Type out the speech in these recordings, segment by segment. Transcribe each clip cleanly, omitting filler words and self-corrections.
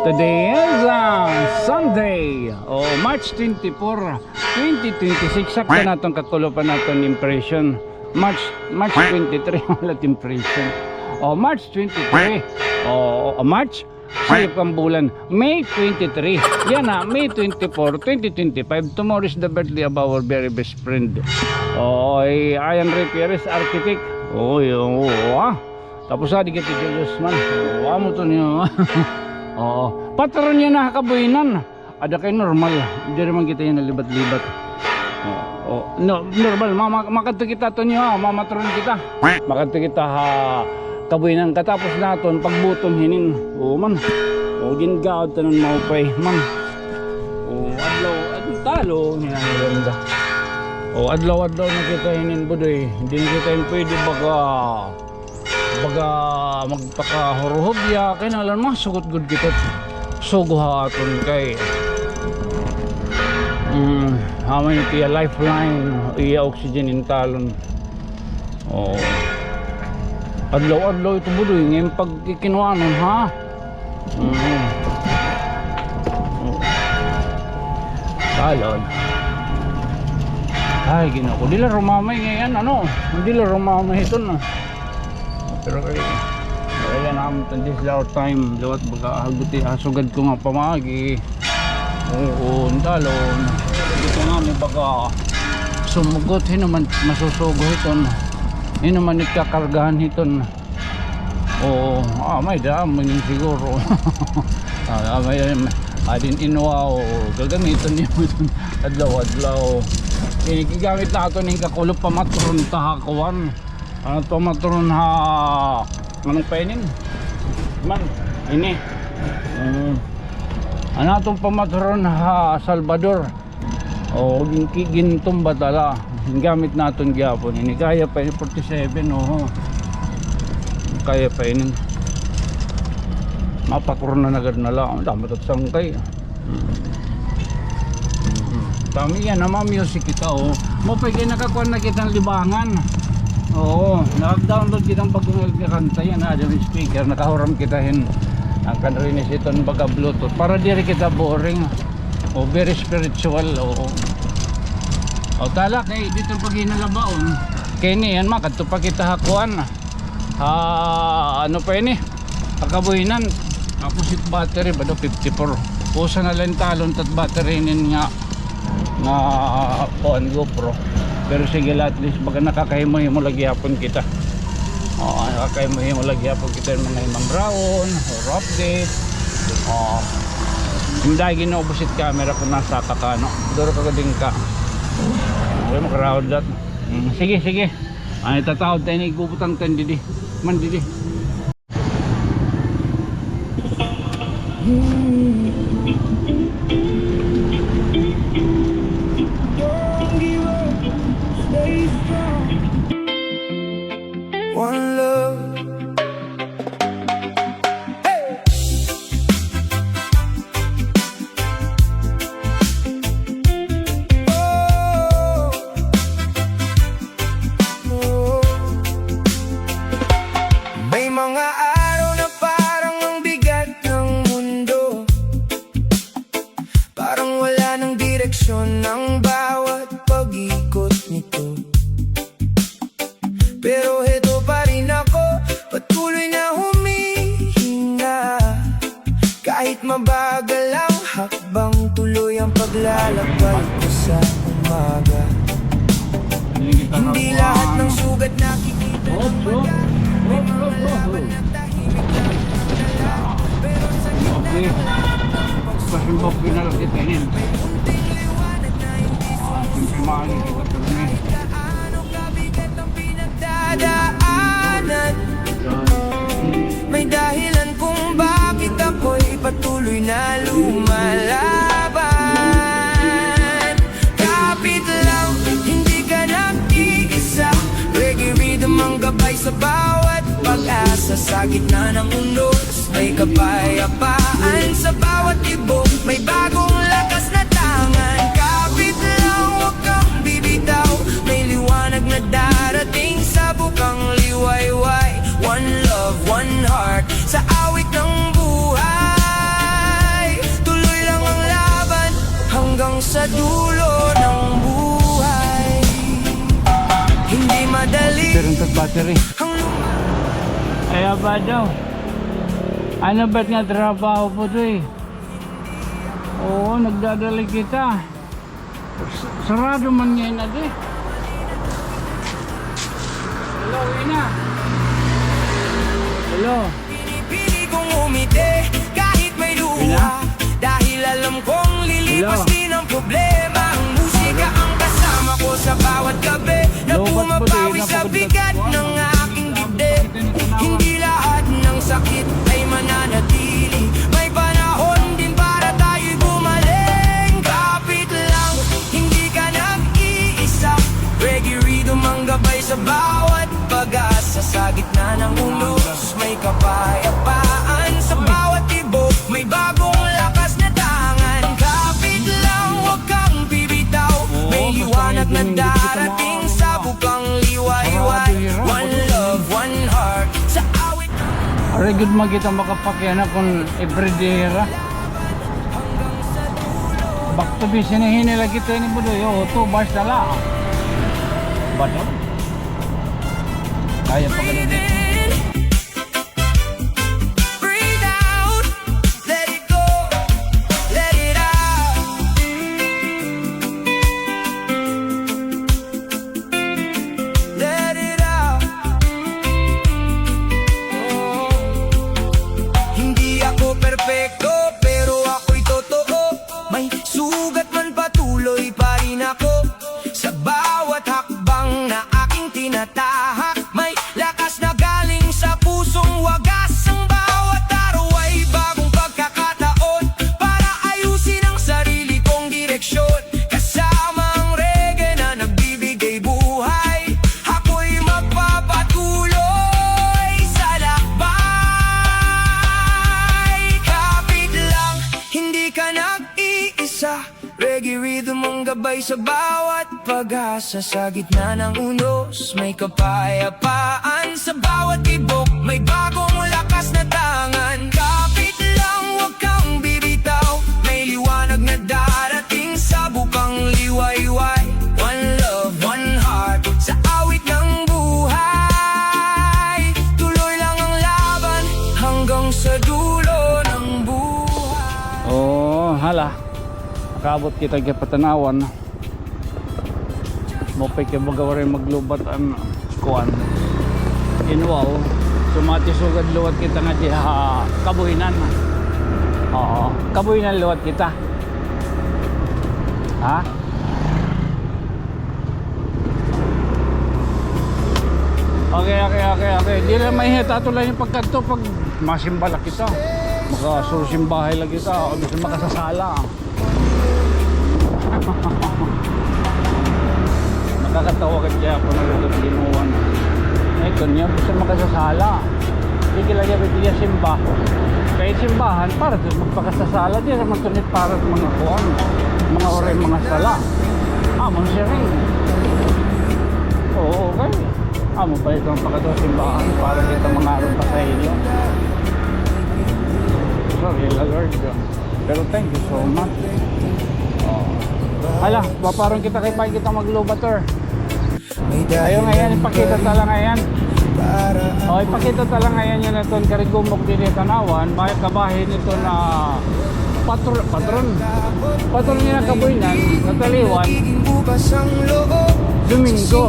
Today is Sunday, March 24, 2026. Sakto natong kakulupan naton impression. March 23 wala impression. March 23. March sayop ang bulan. May 23. Yan na, May 24, 2025. Tomorrow is the birthday of our very best friend. Ian Repierres, architect. Tapos di kita Diyos man. Amo to niyo. Patron niya nakakabuinan. Ada kay normal. Hindi naman kita yan nalibat-libat. No, normal. Makadto kita to niyo. Mamatron kita. Makadto kita kabuinan. Katapos naton pagbutom hinin. Man. Gingaod tanon maupay. Man. Adlaw. Talo. Hinanaganda. Adlaw-adlaw na kita hinin budoy. Hindi na kita yun pwede baga magpakahuruhobya kay nalan mo sugot good kita sugo aton kay hamay tiya lifeline iya oxygen in talon. Adlaw ito budoy ngayon pagkikinuanon ha. Talon ay ginako dila rumamay ngayon hindi la rumamay ito na. Pero kaya namin this is our time lawat baga haguti asugad ko nga pamagi. Talon dito namin baga sumugot naman masusugo iton naman ikakargahan iton. May dami siguro. May adin inwa gagamiton niyo adlaw inigigamit natin ng kakulop pamatron tahakuan. Pamatron anong painin man ini anatong pamatron Salvador gintumba tala gamit naton gyapon ini kaya pa 47 kaya pa inin mapakron na nagad na lang dapat at sangkay dami yan naman music kita mapagay nakakuha na kitang libangan. Nag-download kitang bagong kanta yan yung speaker, nakahuram kitahin ang kanrinis ito ng baga bluetooth para di rin kita boring very spiritual. Tala kay dito pag inalabaon kay niyan makadto pa kita hakuan ano pa ini pagkabuhinan tapos it battery ba do 54 usa na lang talon tat battery nin nga GoPro. Pero sige at least baga nakakahimo lagi hapon kita. Nakakahimo lagi hapon kita mga Imam Brown or update. Hindi ginobusit camera ko nasa kakano. Duro ka din ka. Mo crowd dat. Sige. Ay tatawad tayo ni gubutang tan didi. Man didi. One love. Hey. May mga araw na parang ang bigat ng mundo, parang wala ng direksyon ng bawat pag-ikot nito. Pero heto pa rin ako, patuloy na humihinga. Kahit mabagal ang hakbang, tuloy ang paglalakbay ko sa umaga. Hindi lahat ng sugat nakikita ng mata. May mga laban na tahimik lang dala. Pero sa gitna ng pagsusuko, may unting liwanag na hindi sumusunod. Gaano kabigat ang pinagdadaanan, may dahilan kung bakit ako'y patuloy na lumalaban. Kapit lang, hindi ka nag-iisa. Reggae rhythm ang gabay sa bawat pag-asa. Sa gitna ng unos, may kapayapaan. Sa bawat tibok, may bagong lakas na tangan. Kapit lang, huwag kang bibitaw. May liwanag na darating sa bukang liwayway. One love, one heart, sa awit ng buhay. sa dulo ng buhay. Hindi madali Pero ang battery. ang Kaya ba daw? Ano ba't nga trabaho po to eh? Oo, nagdadali kita. Sarado man ngayon na di. Hello, Ina. Hello. pinipili kong umiti kahit may Ina? luha. Dahil alam kong lilipas Hello? din ang problema. Ang musika ang kasama ko sa bawat gabi na Lobat po bumabawi din, sa napagod bigat ka. ng aking dibdib. Hindi lahat ng sakit ay mananatili. May panahon din para tayo'y gumaling. Kapit lang, hindi ka nag-iisa. Reggae rhythm ang gabay sa bawat pag-asa. Sa gitna ng unos, may kapayapaan. Sa bawat tibok, may bagong lakas na tangan. Kapit lang, huwag kang bibitaw. May liwanag na darating sa bukang liwayway. One love, one heart. Sa awit Ari good man kita makapakyan kung everyday ra. Back to business hinila kita ni Budoy. Oh, 2 bars na lang. Ba't yun? Kaya pa ganun dito. in, breathe out, let it go, let it out. Let it out. Oh. Hindi ako perpekto, pero ako'y totoo. May sugat man patuloy pa rin ako. Sa bawat hakbang na aking tinatahak, may lakas na galing sa pusong wagas. Ang bawat araw ay bagong pagkakataon para ayusin ang sarili kong direksyon. Kasama ang reggae na nagbibigay buhay, ako'y magpapatuloy sa lakbay. Kapit lang, hindi ka nag-iisa. Reggae rhythm ang gabay sa bawat pag-asa. Sa gitna ng unos, may kapayapaan. Sa bawat tibok, may bagong lakas na tangan. Kapit lang, huwag kang bibitaw. May liwanag na darating sa bukang liwayway. One love, one heart. Sa awit ng buhay, tuloy lang ang laban hanggang sa dulo ng buhay. Oh, hala. Nakabot kita kay patanawan. Mopay kay magawa rin maglubat ang kuan. Inwaw. Sumati sugad luwat kita nga di kabuhinan. Oo, kabuhinan luwat kita. Ha? Okay. Di na may hitato lang yung pagkanto pag masimbala kita. Makasursimbahay lang kita. O gusto makasasala. Nakakatawa ka dyan ako nagagalimuan. Ito niya, gusto makasasala. Hindi lagi niya simba. Kahit simbahan, para doon magpakasasala. Di naman tunit para mga kuwan. Mga oray, mga sala. Amon siya rin. Oo, okay. Amo pa ito ang pakatawa simbahan para kita mga aron pa sa inyo. Sorry, Lord. Pero thank you so much. Hala, paparong kita kay pa kita maglubator. Ayaw ngayon, ipakita tala ngayon. O, ipakita tala ngayon yun ito. Karigumok din yung tanawan. Bakit kabahin ito na patron niya na kabuinan, nataliwan. Domingo.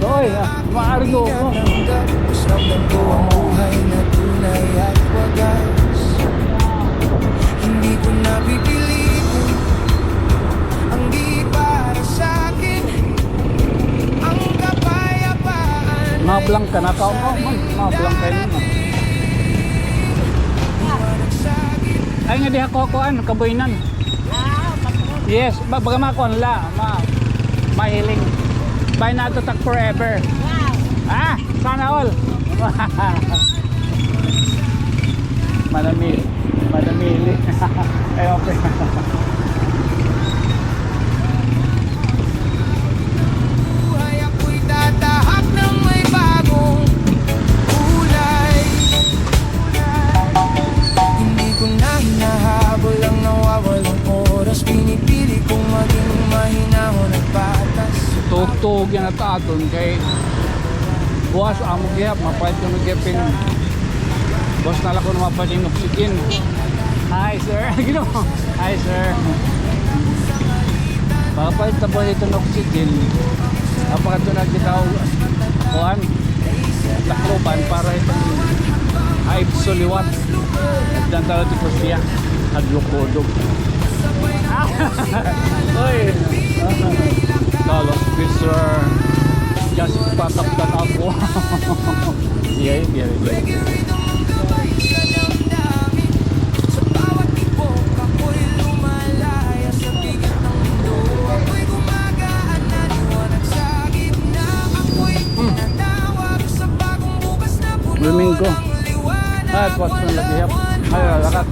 Oy, maargo ko. Ramdam ko ang buhay na tunay at wagas. Hindi ko napipilitin ang di para sa'kin. Ang kapayapaan Mablang ka na tao mo. Mablang kayo naman. Ay nga di hakokoan, kabuinan. Yes, baga makon la, mahiling. Bye na to tak forever. Ah, sana all. Manamili. Eh, okay. buhay ako'y tatahak ng may bagong kulay. Hindi ko na hinahabol ang nawawalang oras. Pinipili kong maging aton kay buwas amo gihap mapait ko nagipin. Boss na lang ko mapaling oxygen. Hi sir. Gino. Hi sir. Mapait ta ba ito ng oxygen? Apakato na kita kuan lakroban para itong ay suliwat. Dan talo ti siya adlok-odog. Oy. Carlos Fisher just pataktan ako. Yeah. Domingo. At what's na lagihap? Ay, lakat.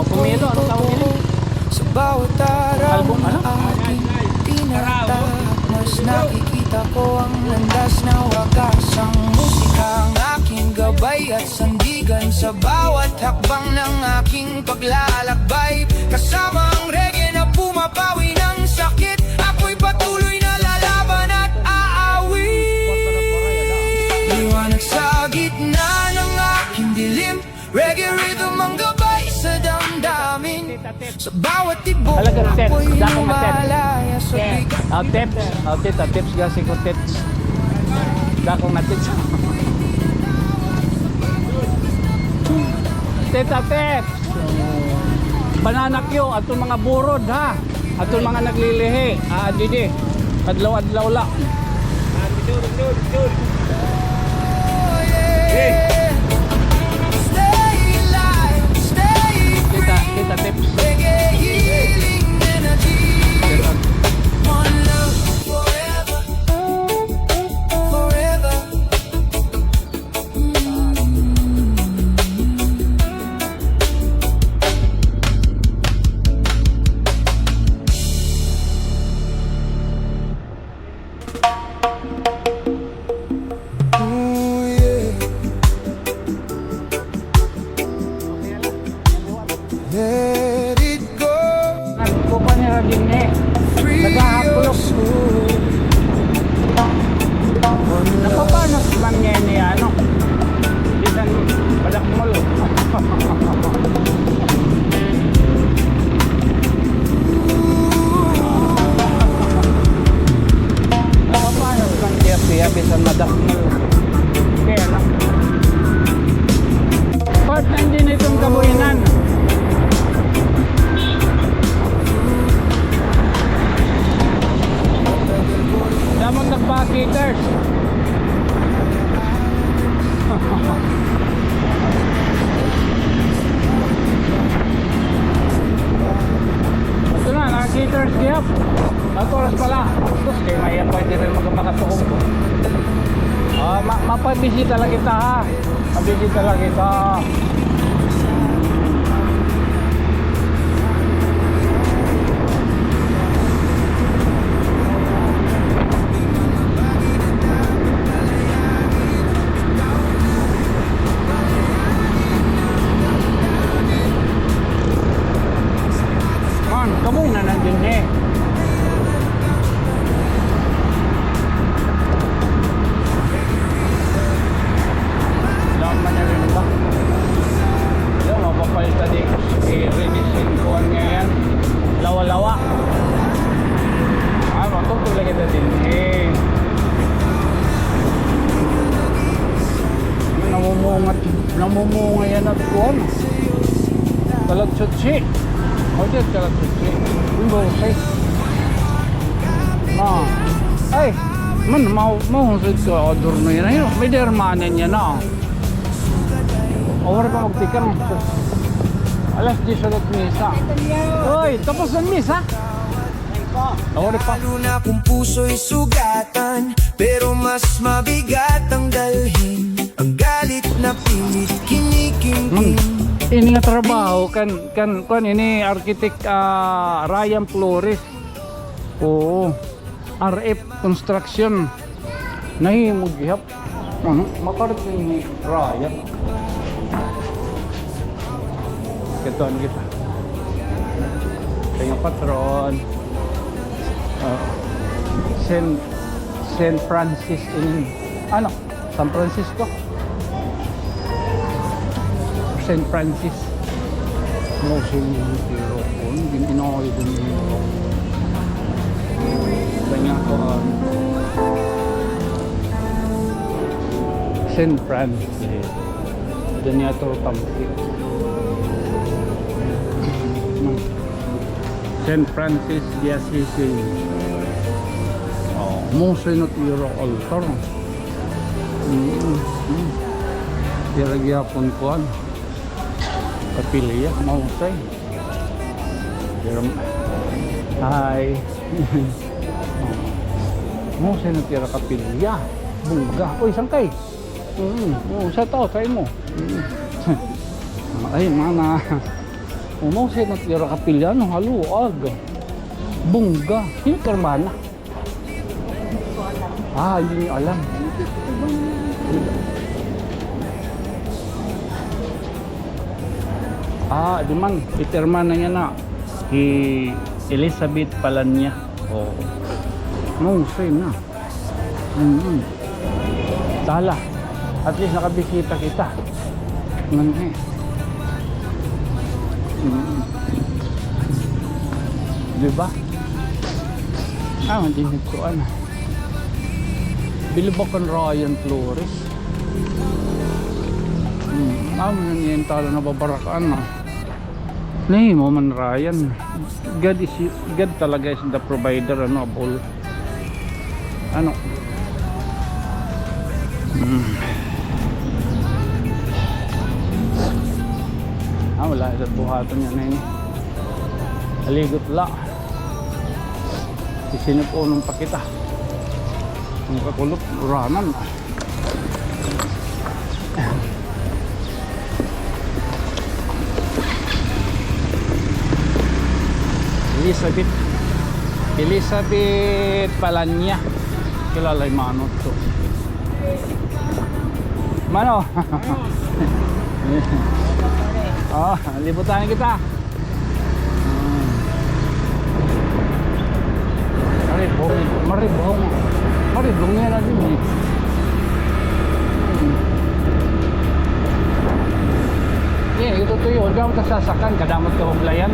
Pumilo, ano tawag yun? Sa bawat araw ng aking tinatap, mas nakikita ko ang landas na wagas. Ang musika ang aking gabay at sandigan sa bawat hakbang ng aking paglalakbay. Kasama ang reggae na pumapawi ng sakit, ako'y patuloy na lalaban at aawi. Liwanag sa gitna ng aking dilim, reggae rhythm ang gabay sa damdamin. Sa bawat tibok ako'y lumalaya sa bigat. Tips gasi ko tips. Dakong na tips. Tips. Banana Q atong mga burod ha. Atong mga naglilihi. Didi. Adlaw-adlaw la. Kita tips. Let it go. Nagkupa niya din eh. Naghahakulok. Napapanos man niya niya ano. Bisan badak molo. Napapanos man niya bisan badak molo. Kaya lang. Part na din itong kabuinan. Damang nagpa-kickers. Ito na, naka-kickers gihap. At oras pala. Tapos kayo maya pwede rin magmakasukong ko. Mapabisita lang kita ha. Mabisita lang kita. Kamu na nandun eh. Laman na rin ba? Alam, mapapalita din. I-releasin ko ngayon. Lawa-lawa. Matutulog kita din eh. Namumunga yan at kuwan. Talagsutsi. Oye, talagsutsi. Yung bukay. Ay, man, mahusig ka odor na yan. Ayun, may dermanen yan na. Awar pa magtikang. Alas 10 ulit misa. Uy, tapos ng misa? Ako rin pa. Lalo na kung puso'y sugatan, pero mas mabigat ang dalhin. Ang galit na pilit kiniking. Ini nga trabaho kan ini architect Ryan Flores. Oo. RF Construction. Nahimog gihap. Makarating ni Ryan. Katuan kita. Kaya patron. Saint Francis in San Francisco. Saint Francis. No, pero hindi inaoy din nito. Kanya ko Saint Francis. Danya to tampi. Saint Francis de Assisi. Musay na tiro altar. Tiragyapon ko kapilya, musay. Hi. Musay na tira kapilya. Bunga. Uy, sangkay. Sa tao, tayo mo. Ay, mana. Musay na tira kapilya. Haluag. Bunga. Hindi karmana. Hindi niyo alam. Di man, iterman na niya na. Elizabeth Palanya. Oh. No, say na. Tala. At least nakabisita kita. Nangyay. Diba? Hindi nito Bilibakan Ryan Flores. Yan talo na babarakaan Nahi mo man Ryan. God talaga is the provider of all. Wala sa buhaton niya na yun. Aligot la. Isinupunong pa kita. Ang kakulot, ranan. Elizabeth Palanya. Kilala yung manot to. Mano? Libutan kita. Maribong nga na din ito to yun. Gawang kasasakan, kadamot ka huglayan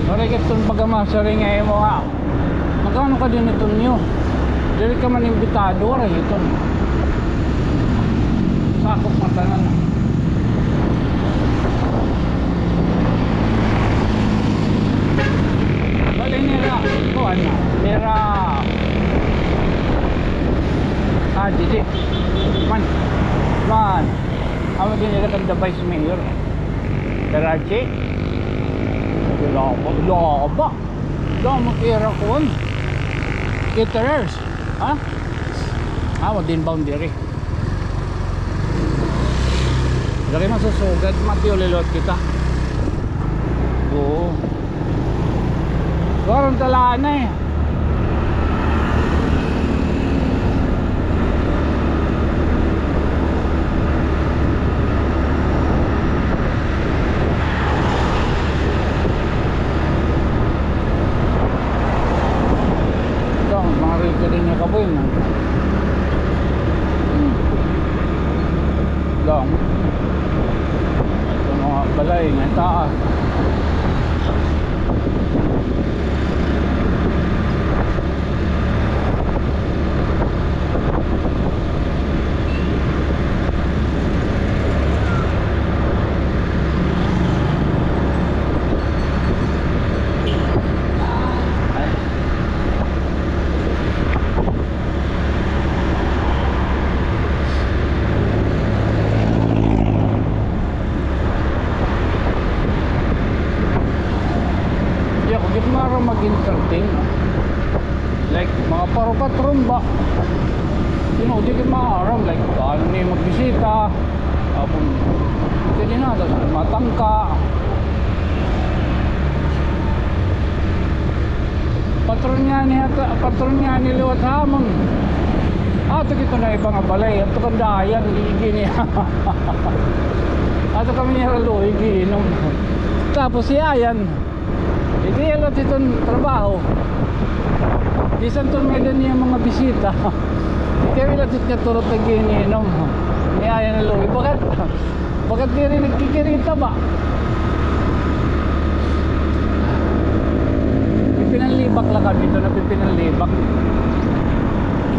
Marikit itong pagkamasari nga mo magkano ka din ito nyo? Dili ka man imbitado ito. Sakop matanan Bali nira Nira Didi Man Ama din nila kang the vice mayor Karachi Laba Lama kira ko Caterers din boundary laki masusugad matiulilot kita Warang talaan na mga rito din niya kaboy lang ito mga balay nga taas Apong hindi na matangka. Patron niya ni liwat hamon. Ato kito na ibang balay, ato kandayan gini. Ato kami niya ralo ginom. Tapos si Ayan, hindi alam itong trabaho. Di santong medan niya mga bisita. Kaya ilatit niya turot na gininom. Ni Ayan na Louie, bakit di rin nagkikirita ba? Pinanlibak lang kami ito na pinanlibak.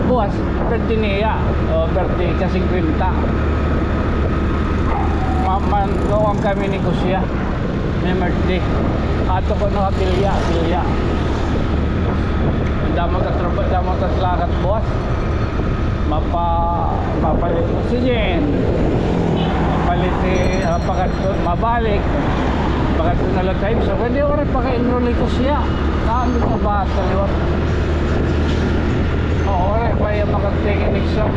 Bukas, birthday niya. O, birthday ka 50. Gawang kami ni Kusya. May birthday. Ato ko na pilya. Damo ka lakat bukas. Mapalit oxygen. Mapalit mabalik. Pagkat na lang tayo. So, pwede ko rin paka-enroll ko siya. Naano ka ba sa liwat? Oo, rin. Kaya makatake an exam.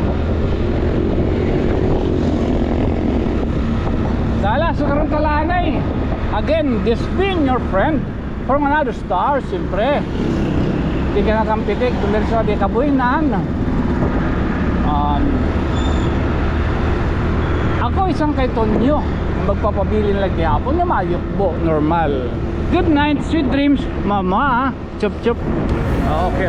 Dala, sukarang talanay. Again, this being your friend from another star, siyempre. Hindi ka nakampitik. Tulir sa di kabuinan. Ako isang kay Tonyo. Magpapabilin lang niya ako na mayukbo, normal. Good night, sweet dreams, mama. Chup chup. Okay.